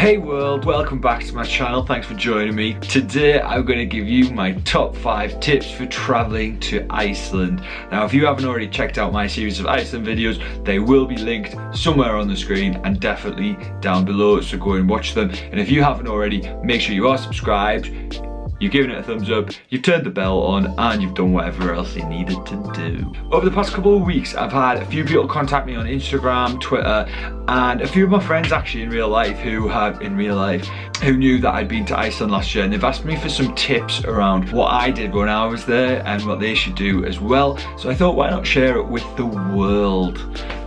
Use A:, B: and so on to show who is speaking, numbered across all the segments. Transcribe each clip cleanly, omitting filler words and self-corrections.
A: Hey world, welcome back to my channel. Thanks for joining me. Today I'm going to give you my top 5 tips for traveling to Iceland. Now if you haven't already checked out my series of Iceland videos, they will be linked somewhere on the screen and definitely down below, so go and watch them. And if you haven't already, make sure you are subscribed, you've given it a thumbs up, you've turned the bell on, and you've done whatever else you needed to do. Over the past couple of weeks, I've had a few people contact me on Instagram, Twitter, and a few of my friends actually in real life who knew that I'd been to Iceland last year, and they've asked me for some tips around what I did when I was there and what they should do as well. So I thought, why not share it with the world?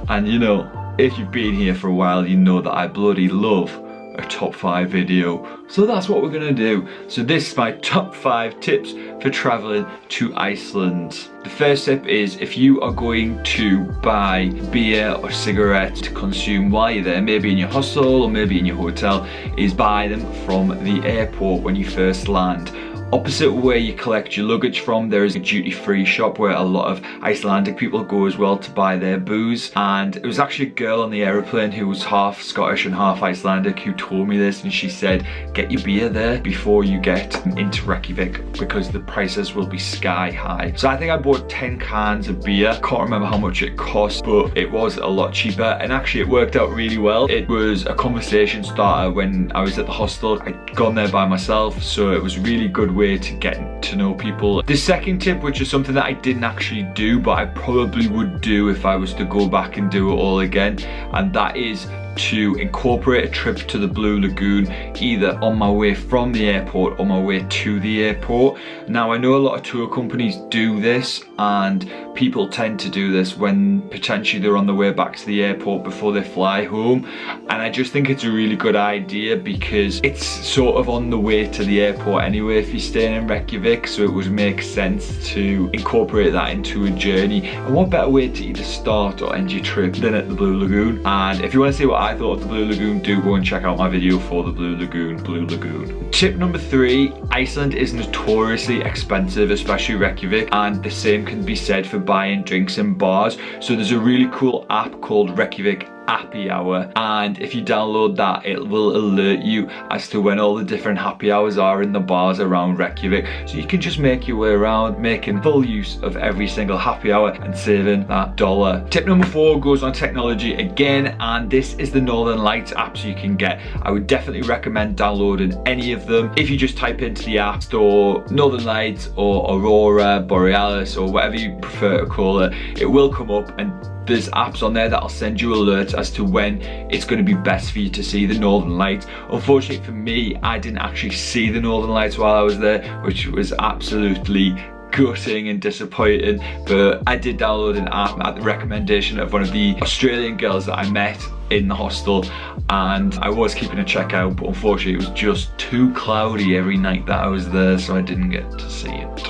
A: And you know, if you've been here for a while, you know that I bloody love a top 5 video, so that's what we're gonna do. So this is my top 5 tips for traveling to Iceland. The first tip is, if you are going to buy beer or cigarettes to consume while you're there, maybe in your hostel or maybe in your hotel, is buy them from the airport when you first land. Opposite where you collect your luggage from, there is a duty-free shop where a lot of Icelandic people go as well to buy their booze. And it was actually a girl on the aeroplane who was half Scottish and half Icelandic who told me this, and she said, get your beer there before you get into Reykjavik because the prices will be sky high. So I think I bought 10 cans of beer. Can't remember how much it cost, but it was a lot cheaper, and actually it worked out really well. It was a conversation starter when I was at the hostel. I'd gone there by myself, so it was a really good way to get to know people. The second tip, which is something that I didn't actually do but I probably would do if I was to go back and do it all again, and that is to incorporate a trip to the Blue Lagoon, either on my way from the airport or my way to the airport. Now I know a lot of tour companies do this, and people tend to do this when potentially they're on the way back to the airport before they fly home, and I just think it's a really good idea because it's sort of on the way to the airport anyway if you're staying in Reykjavik, so it would make sense to incorporate that into a journey. And what better way to either start or end your trip than at the Blue Lagoon? And if you want to see what I thought of the Blue Lagoon, do go and check out my video for the Blue Lagoon. Tip number 3, Iceland is notoriously expensive, especially Reykjavik, and the same can be said for buying drinks in bars. So there's a really cool app called Reykjavik Happy Hour, and if you download that, it will alert you as to when all the different happy hours are in the bars around Reykjavik, so you can just make your way around, making full use of every single happy hour and saving that dollar. Tip number 4 goes on technology again, and this is the Northern Lights apps you can get. I would definitely recommend downloading any of them. If you just type into the app store Northern Lights or Aurora Borealis or whatever you prefer to call it, it will come up, and there's apps on there that'll send you alerts as to when it's going to be best for you to see the Northern Lights. Unfortunately for me, I didn't actually see the Northern Lights while I was there, which was absolutely gutting and disappointing, but I did download an app at the recommendation of one of the Australian girls that I met in the hostel, and I was keeping a check out, but unfortunately it was just too cloudy every night that I was there, so I didn't get to see it.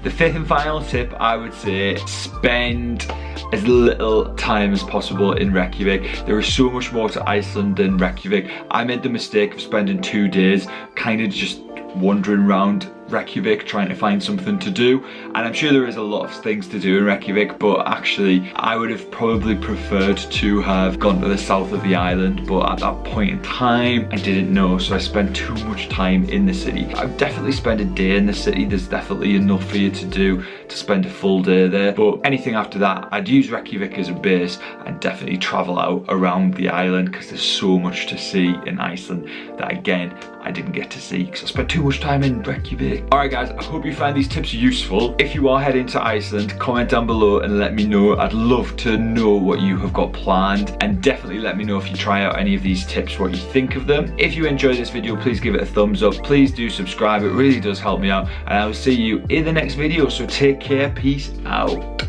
A: The 5th and final tip, I would say, spend as little time as possible in Reykjavik. There is so much more to Iceland than Reykjavik. I made the mistake of spending 2 days kind of just wandering around Reykjavik trying to find something to do, and I'm sure there is a lot of things to do in Reykjavik, but actually I would have probably preferred to have gone to the south of the island, but at that point in time I didn't know, so I spent too much time in the city. I'd definitely spend a day in the city. There's definitely enough for you to do to spend a full day there, but anything after that, I'd use Reykjavik as a base and definitely travel out around the island because there's so much to see in Iceland that again I didn't get to see because I spent too much time in Reykjavik. Alright guys, I hope you find these tips useful. If you are heading to Iceland, comment down below and let me know. I'd love to know what you have got planned, and definitely let me know if you try out any of these tips, what you think of them. If you enjoyed this video, please give it a thumbs up. Please do subscribe, it really does help me out, and I will see you in the next video. So take care, peace out.